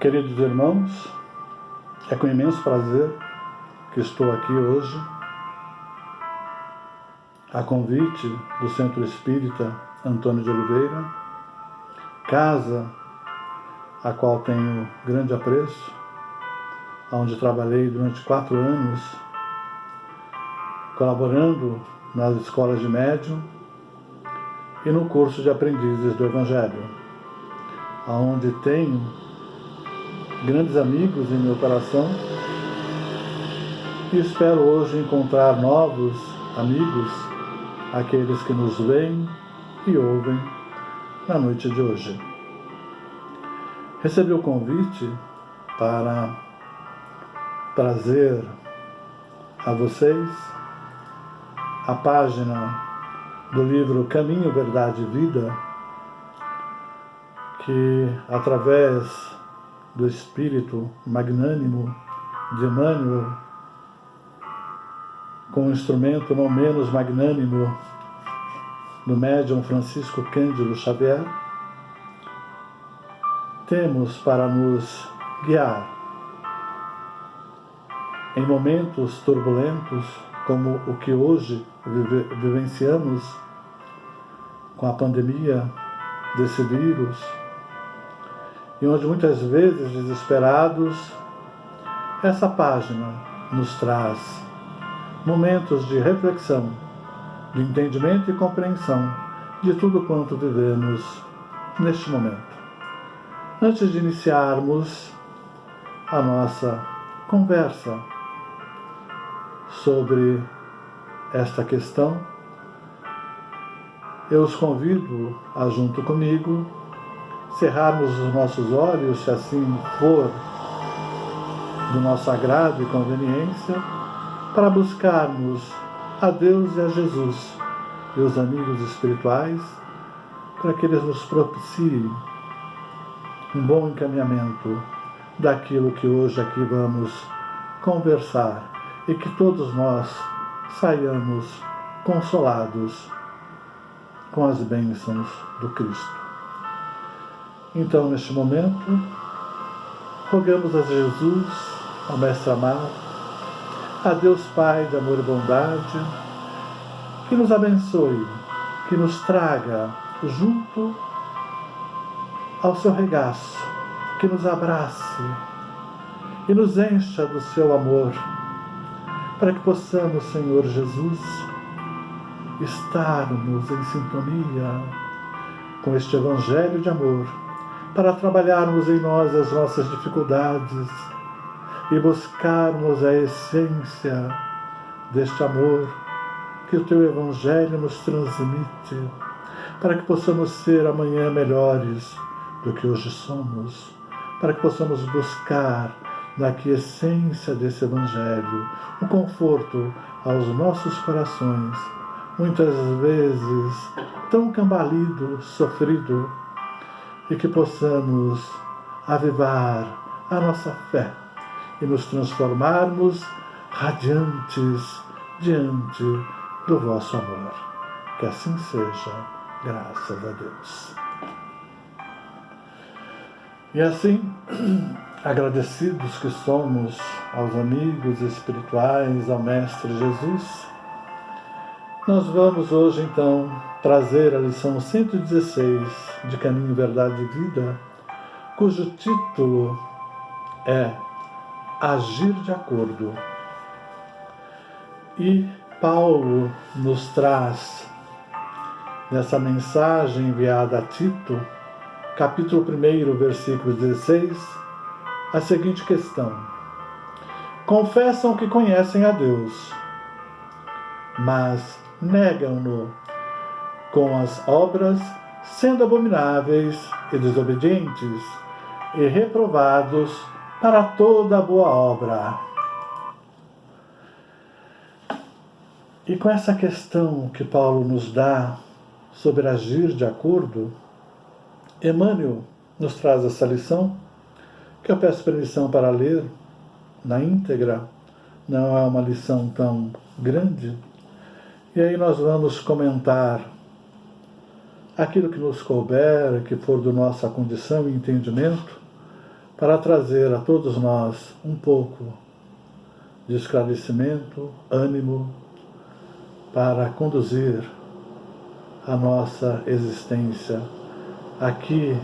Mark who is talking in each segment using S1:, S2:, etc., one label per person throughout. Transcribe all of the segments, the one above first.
S1: Queridos irmãos, é com imenso prazer que estou aqui hoje, a convite do Centro Espírita Antônio de Oliveira, casa a qual tenho grande apreço, onde trabalhei durante 4 anos, colaborando nas escolas de médium e no curso de aprendizes do Evangelho, onde tenho grandes amigos em meu coração e espero hoje encontrar novos amigos, aqueles que nos veem e ouvem na noite de hoje. Recebi o convite para trazer a vocês a página do livro Caminho, Verdade e Vida, que através do espírito magnânimo de Emmanuel, com o instrumento não menos magnânimo do médium Francisco Cândido Xavier, temos para nos guiar em momentos turbulentos como o que hoje vivenciamos com a pandemia desse vírus, e onde muitas vezes, desesperados, essa página nos traz momentos de reflexão, de entendimento e compreensão de tudo quanto vivemos neste momento. Antes de iniciarmos a nossa conversa sobre esta questão, eu os convido a, junto comigo, cerrarmos os nossos olhos, se assim for do nosso agrado e conveniência, para buscarmos a Deus e a Jesus e os amigos espirituais, para que eles nos propiciem um bom encaminhamento daquilo que hoje aqui vamos conversar e que todos nós saiamos consolados com as bênçãos do Cristo. Então, neste momento, rogamos a Jesus, ao Mestre amado, a Deus Pai de amor e bondade, que nos abençoe, que nos traga junto ao seu regaço, que nos abrace e nos encha do seu amor, para que possamos, Senhor Jesus, estarmos em sintonia com este Evangelho de amor, para trabalharmos em nós as nossas dificuldades e buscarmos a essência deste amor que o Teu Evangelho nos transmite, para que possamos ser amanhã melhores do que hoje somos, para que possamos buscar na essência desse Evangelho o conforto aos nossos corações, muitas vezes tão cambalido, sofrido, e que possamos avivar a nossa fé e nos transformarmos radiantes diante do vosso amor. Que assim seja, graças a Deus. E assim, agradecidos que somos aos amigos espirituais, ao Mestre Jesus, nós vamos hoje então trazer a lição 116 de Caminho, Verdade e Vida, cujo título é Agir de Acordo. E Paulo nos traz, nessa mensagem enviada a Tito, capítulo 1, versículo 16, a seguinte questão: confessam que conhecem a Deus, mas negam-no com as obras, sendo abomináveis e desobedientes e reprovados para toda boa obra. E com essa questão que Paulo nos dá sobre agir de acordo, Emmanuel nos traz essa lição, que eu peço permissão para ler na íntegra, não é uma lição tão grande, e aí nós vamos comentar aquilo que nos couber, que for da nossa condição e entendimento, para trazer a todos nós um pouco de esclarecimento, ânimo, para conduzir a nossa existência aqui,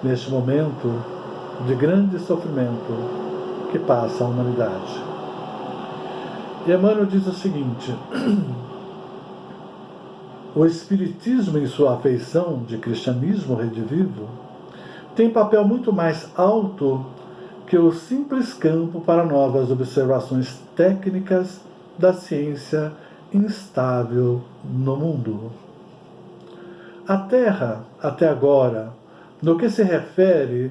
S1: neste momento de grande sofrimento que passa a humanidade. E Emmanuel diz o seguinte: o Espiritismo, em sua afeição de cristianismo redivivo, tem papel muito mais alto que o simples campo para novas observações técnicas da ciência instável no mundo. A Terra, até agora, no que se refere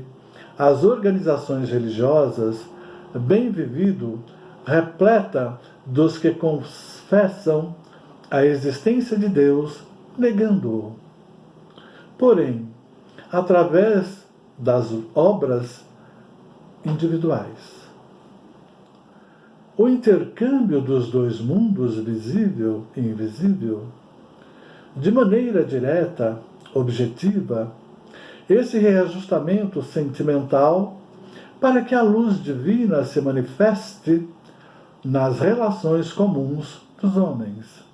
S1: às organizações religiosas, bem vivido, repleta dos que confessam a existência de Deus, negando-o. Porém, através das obras individuais. O intercâmbio dos dois mundos, visível e invisível, de maneira direta, objetiva, esse reajustamento sentimental para que a luz divina se manifeste nas relações comuns dos homens.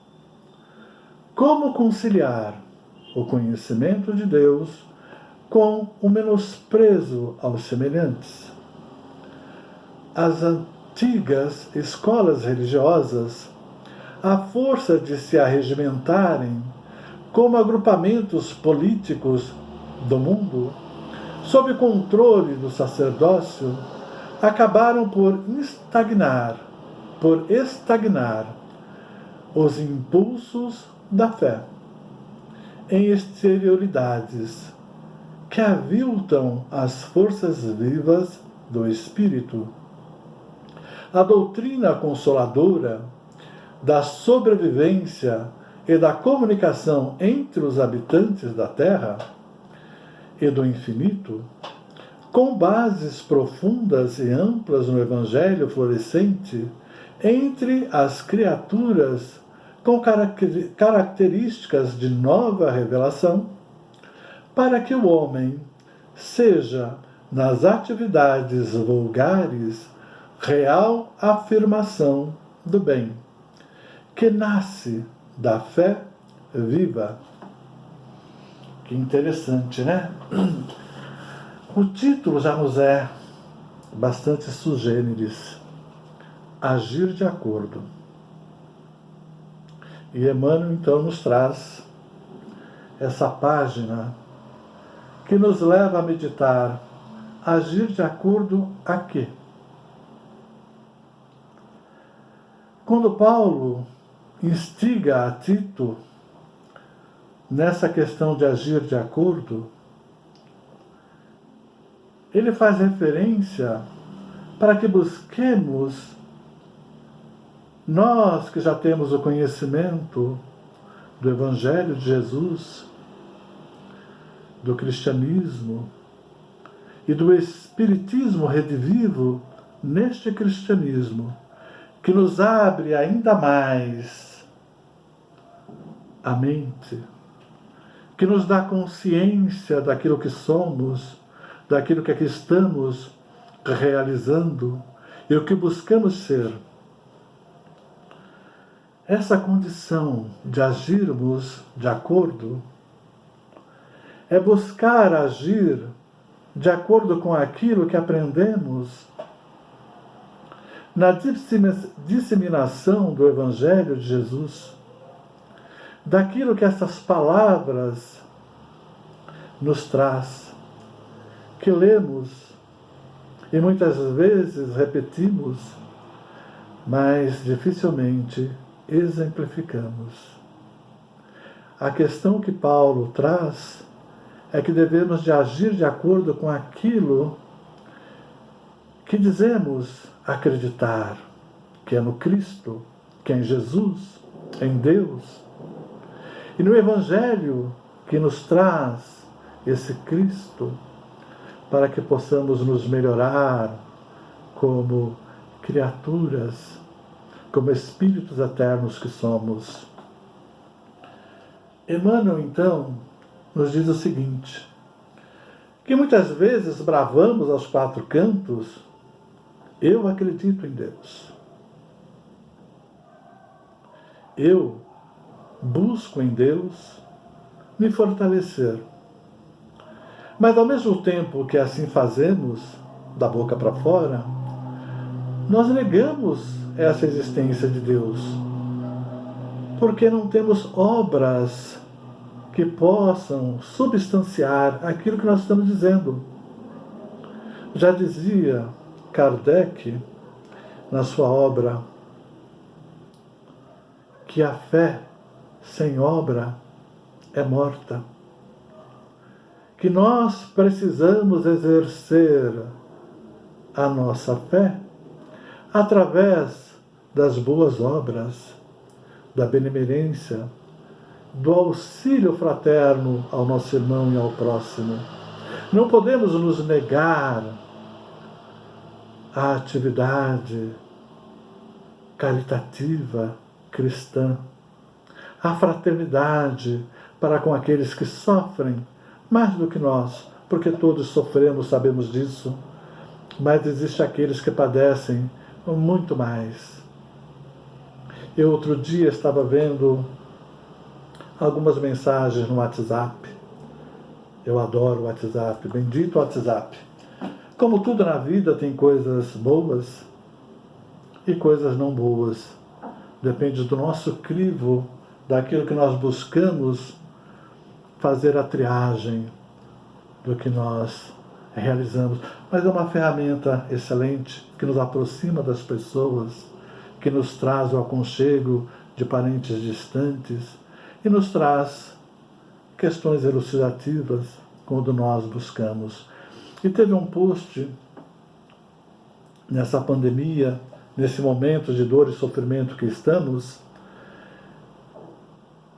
S1: Como conciliar o conhecimento de Deus com o menosprezo aos semelhantes? As antigas escolas religiosas, à força de se arregimentarem como agrupamentos políticos do mundo, sob controle do sacerdócio, acabaram por estagnar os impulsos da fé em exterioridades que aviltam as forças vivas do espírito. A doutrina consoladora da sobrevivência e da comunicação entre os habitantes da Terra e do infinito, com bases profundas e amplas no Evangelho florescente entre as criaturas com características de nova revelação, para que o homem seja, nas atividades vulgares, real afirmação do bem, que nasce da fé viva. Que interessante, né? O título já nos é bastante sui generis. Agir de acordo. E Emmanuel, então, nos traz essa página que nos leva a meditar. Agir de acordo a quê? Quando Paulo instiga a Tito nessa questão de agir de acordo, ele faz referência para que busquemos, nós que já temos o conhecimento do Evangelho de Jesus, do cristianismo e do espiritismo redivivo neste cristianismo, que nos abre ainda mais a mente, que nos dá consciência daquilo que somos, daquilo que aqui estamos realizando e o que buscamos ser. Essa condição de agirmos de acordo é buscar agir de acordo com aquilo que aprendemos na disseminação do Evangelho de Jesus, daquilo que essas palavras nos traz, que lemos e muitas vezes repetimos, mas dificilmente exemplificamos. A questão que Paulo traz é que devemos de agir de acordo com aquilo que dizemos acreditar, que é no Cristo, que é em Jesus, em Deus, e no Evangelho que nos traz esse Cristo, para que possamos nos melhorar como criaturas, como espíritos eternos que somos. Emmanuel, então, nos diz o seguinte, que muitas vezes bravamos aos quatro cantos: eu acredito em Deus. Eu busco em Deus me fortalecer. Mas ao mesmo tempo que assim fazemos, da boca para fora, nós negamos essa existência de Deus, porque não temos obras que possam substanciar aquilo que nós estamos dizendo. Já dizia Kardec, na sua obra, que a fé sem obra é morta. Que nós precisamos exercer a nossa fé através das boas obras, da benemerência, do auxílio fraterno ao nosso irmão e ao próximo. Não podemos nos negar à atividade caritativa cristã, à fraternidade para com aqueles que sofrem mais do que nós, porque todos sofremos, sabemos disso, mas existem aqueles que padecem muito mais. Eu outro dia estava vendo algumas mensagens no WhatsApp. Eu adoro o WhatsApp, bendito WhatsApp. Como tudo na vida, tem coisas boas e coisas não boas. Depende do nosso crivo, daquilo que nós buscamos fazer a triagem do que nós realizamos. Mas é uma ferramenta excelente que nos aproxima das pessoas, que nos traz o aconchego de parentes distantes e nos traz questões elucidativas quando nós buscamos. E teve um post nessa pandemia, nesse momento de dor e sofrimento que estamos,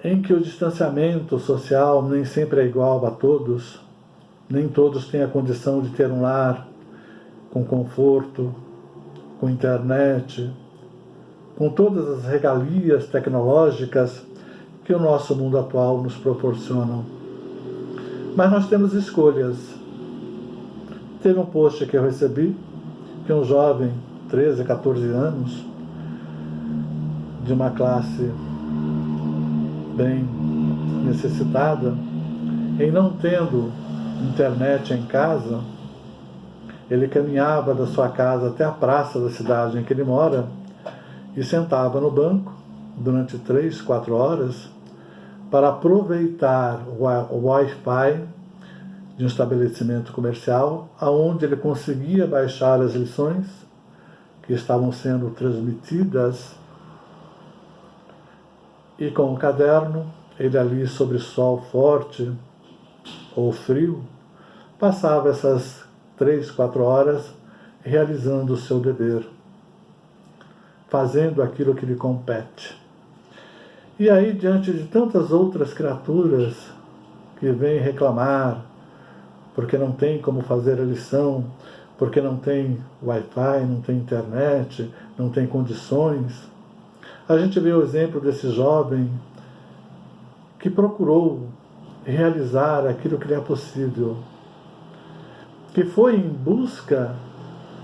S1: em que o distanciamento social nem sempre é igual a todos, nem todos têm a condição de ter um lar com conforto, com internet, com todas as regalias tecnológicas que o nosso mundo atual nos proporciona. Mas nós temos escolhas. Teve um post que eu recebi, que um jovem, 13, 14 anos, de uma classe bem necessitada, em não tendo internet em casa, ele caminhava da sua casa até a praça da cidade em que ele mora e sentava no banco durante 3, 4 horas para aproveitar o Wi-Fi de um estabelecimento comercial, aonde ele conseguia baixar as lições que estavam sendo transmitidas, e com o caderno, ele ali sob sol forte ou frio, passava essas 3, 4 horas realizando o seu dever, fazendo aquilo que lhe compete. E aí, diante de tantas outras criaturas que vêm reclamar porque não tem como fazer a lição, porque não tem Wi-Fi, não tem internet, não tem condições, a gente vê o exemplo desse jovem que procurou realizar aquilo que lhe é possível, que foi em busca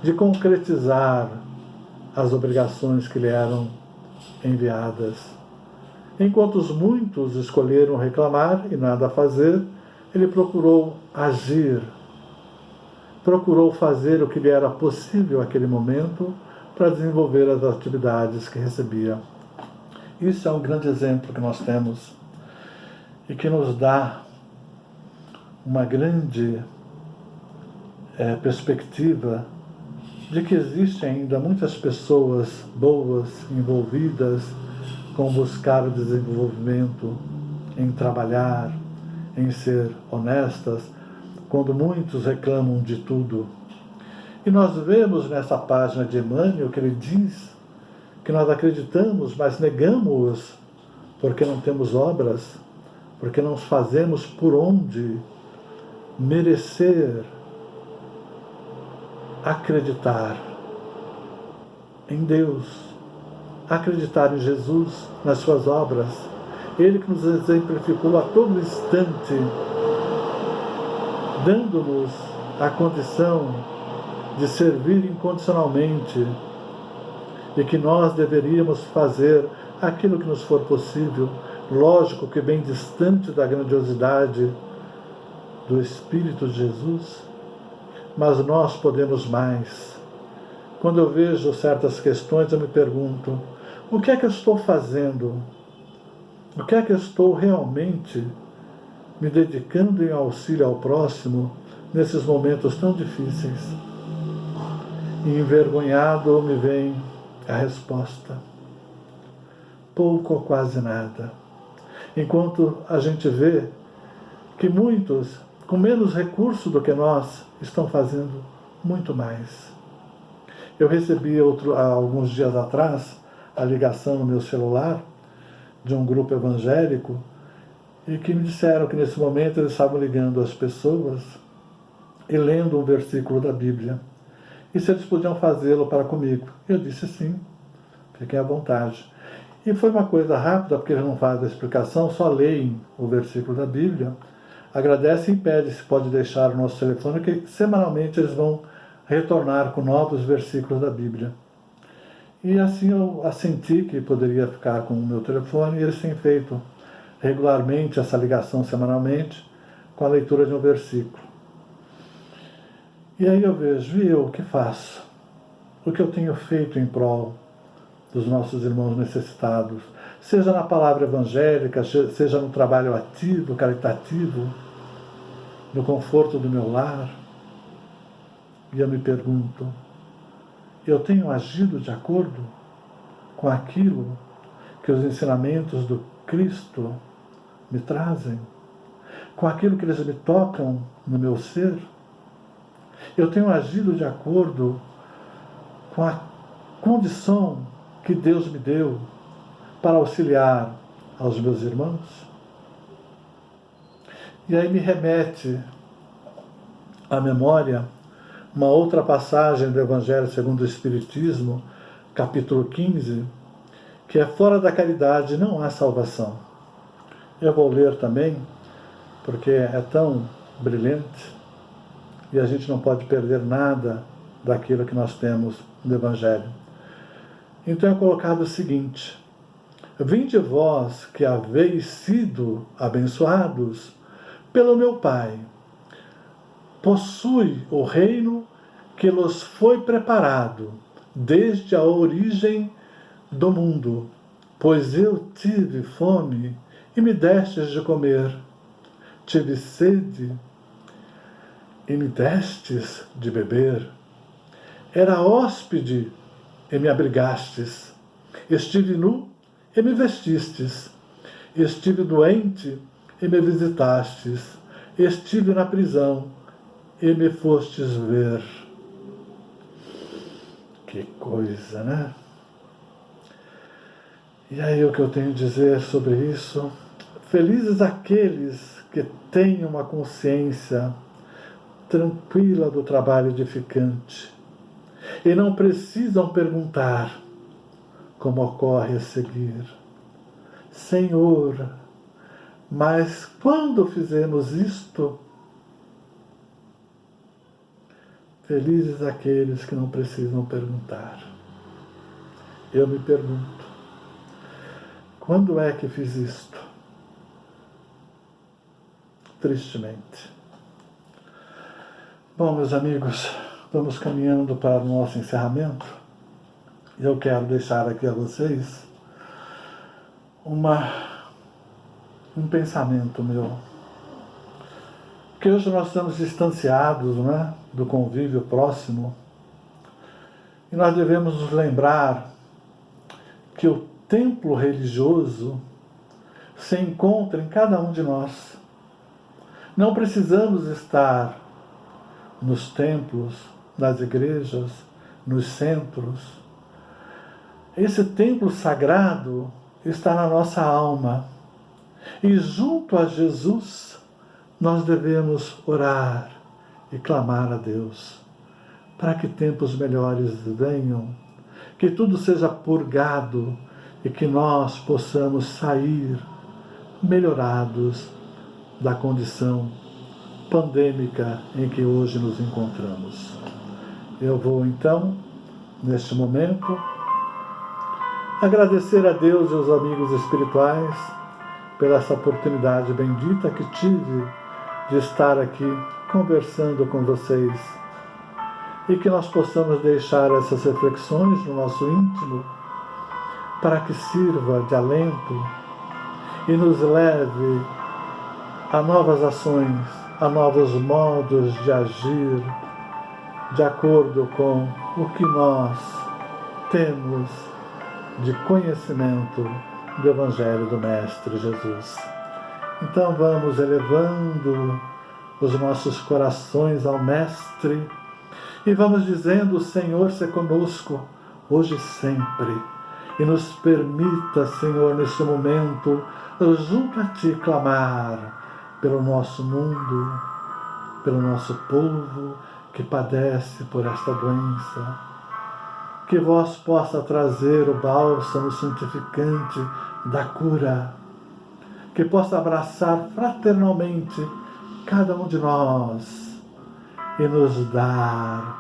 S1: de concretizar as obrigações que lhe eram enviadas. Enquanto os muitos escolheram reclamar e nada fazer, ele procurou agir, procurou fazer o que lhe era possível naquele momento para desenvolver as atividades que recebia. Isso é um grande exemplo que nós temos e que nos dá uma grande perspectiva de que existem ainda muitas pessoas boas envolvidas com buscar o desenvolvimento, em trabalhar, em ser honestas, quando muitos reclamam de tudo. E nós vemos nessa página de Emmanuel que ele diz que nós acreditamos, mas negamos porque não temos obras, porque não fazemos por onde merecer acreditar em Deus, acreditar em Jesus, nas suas obras. Ele que nos exemplificou a todo instante dando-nos a condição de servir incondicionalmente e que nós deveríamos fazer aquilo que nos for possível, lógico que bem distante da grandiosidade do Espírito de Jesus, mas nós podemos mais. Quando eu vejo certas questões, eu me pergunto, o que é que eu estou fazendo? O que é que eu estou realmente me dedicando em auxílio ao próximo nesses momentos tão difíceis? E envergonhado me vem a resposta: pouco ou quase nada. Enquanto a gente vê que muitos, com menos recursos do que nós, estão fazendo muito mais. Eu recebi há alguns dias atrás a ligação no meu celular de um grupo evangélico e que me disseram que nesse momento eles estavam ligando as pessoas e lendo um versículo da Bíblia. E se eles podiam fazê-lo para comigo. Eu disse sim, fiquem à vontade. E foi uma coisa rápida, porque eles não fazem a explicação, só leem o versículo da Bíblia, agradecem e pedem se pode deixar o nosso telefone, que semanalmente eles vão retornar com novos versículos da Bíblia. E assim eu assenti que poderia ficar com o meu telefone, e eles têm feito regularmente essa ligação semanalmente com a leitura de um versículo. E aí eu vejo, e eu o que faço? O que eu tenho feito em prol dos nossos irmãos necessitados, seja na palavra evangélica, seja no trabalho ativo, caritativo, no conforto do meu lar? E eu me pergunto, eu tenho agido de acordo com aquilo que os ensinamentos do Cristo me trazem? Com aquilo que eles me tocam no meu ser? Eu tenho agido de acordo com a condição que Deus me deu para auxiliar aos meus irmãos? E aí me remete à memória uma outra passagem do Evangelho segundo o Espiritismo, capítulo 15, que é: fora da caridade não há salvação. Eu vou ler também, porque é tão brilhante e a gente não pode perder nada daquilo que nós temos no Evangelho. Então é colocado o seguinte: vinde vós que haveis sido abençoados pelo meu Pai, possui o reino que vos foi preparado desde a origem do mundo, pois eu tive fome e me destes de comer, tive sede e me destes de beber, era hóspede e me abrigastes, estive nu e me vestistes, estive doente e me visitastes, estive na prisão e me fostes ver. Que coisa, né? E aí o que eu tenho a dizer sobre isso? Felizes aqueles que têm uma consciência tranquila do trabalho edificante e não precisam perguntar, como ocorre a seguir: Senhor, mas quando fizemos isto? Felizes aqueles que não precisam perguntar. Eu me pergunto, quando é que fiz isto? Tristemente. Bom, meus amigos, vamos caminhando para o nosso encerramento. E eu quero deixar aqui a vocês um pensamento meu. Porque hoje nós estamos distanciados, né, do convívio próximo, e nós devemos nos lembrar que o templo religioso se encontra em cada um de nós. Não precisamos estar nos templos, nas igrejas, nos centros. Esse templo sagrado está na nossa alma. E junto a Jesus, nós devemos orar e clamar a Deus para que tempos melhores venham, que tudo seja purgado e que nós possamos sair melhorados da condição pandêmica em que hoje nos encontramos. Eu vou então, neste momento, agradecer a Deus e aos amigos espirituais pela essa oportunidade bendita que tive de estar aqui conversando com vocês e que nós possamos deixar essas reflexões no nosso íntimo para que sirva de alento e nos leve a novas ações, a novos modos de agir de acordo com o que nós temos de conhecimento do Evangelho do Mestre Jesus. Então vamos elevando os nossos corações ao Mestre e vamos dizendo: o Senhor seja conosco, hoje e sempre, e nos permita, Senhor, neste momento, junto a Ti, clamar pelo nosso mundo, pelo nosso povo que padece por esta doença. Que vós possa trazer o bálsamo santificante da cura, que possa abraçar fraternalmente cada um de nós e nos dar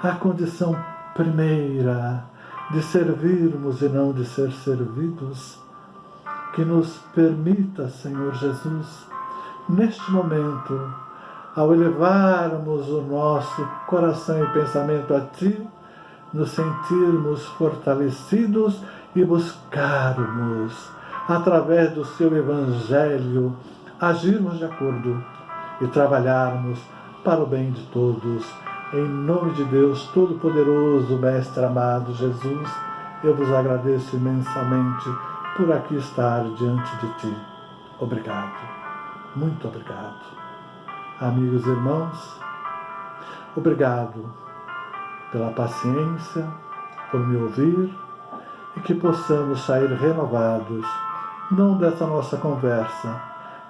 S1: a condição primeira de servirmos e não de ser servidos. Que nos permita, Senhor Jesus, neste momento, ao elevarmos o nosso coração e pensamento a Ti, nos sentirmos fortalecidos e buscarmos, através do Seu Evangelho, agirmos de acordo e trabalharmos para o bem de todos. Em nome de Deus Todo-Poderoso, Mestre amado Jesus, eu vos agradeço imensamente por aqui estar diante de Ti. Obrigado, muito obrigado. Amigos e irmãos, obrigado pela paciência, por me ouvir, e que possamos sair renovados, não dessa nossa conversa,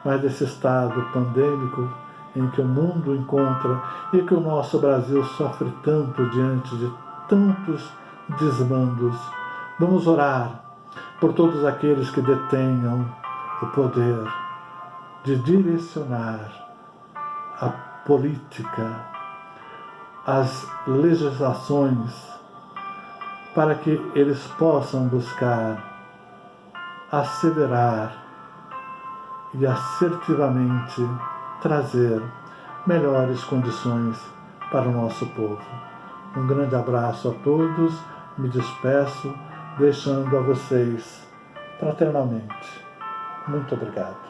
S1: mas desse estado pandêmico em que o mundo encontra e que o nosso Brasil sofre tanto diante de tantos desmandos. Vamos orar por todos aqueles que detenham o poder de direcionar a política, as legislações, para que eles possam buscar asseverar e assertivamente trazer melhores condições para o nosso povo. Um grande abraço a todos, me despeço, deixando a vocês fraternalmente. Muito obrigado.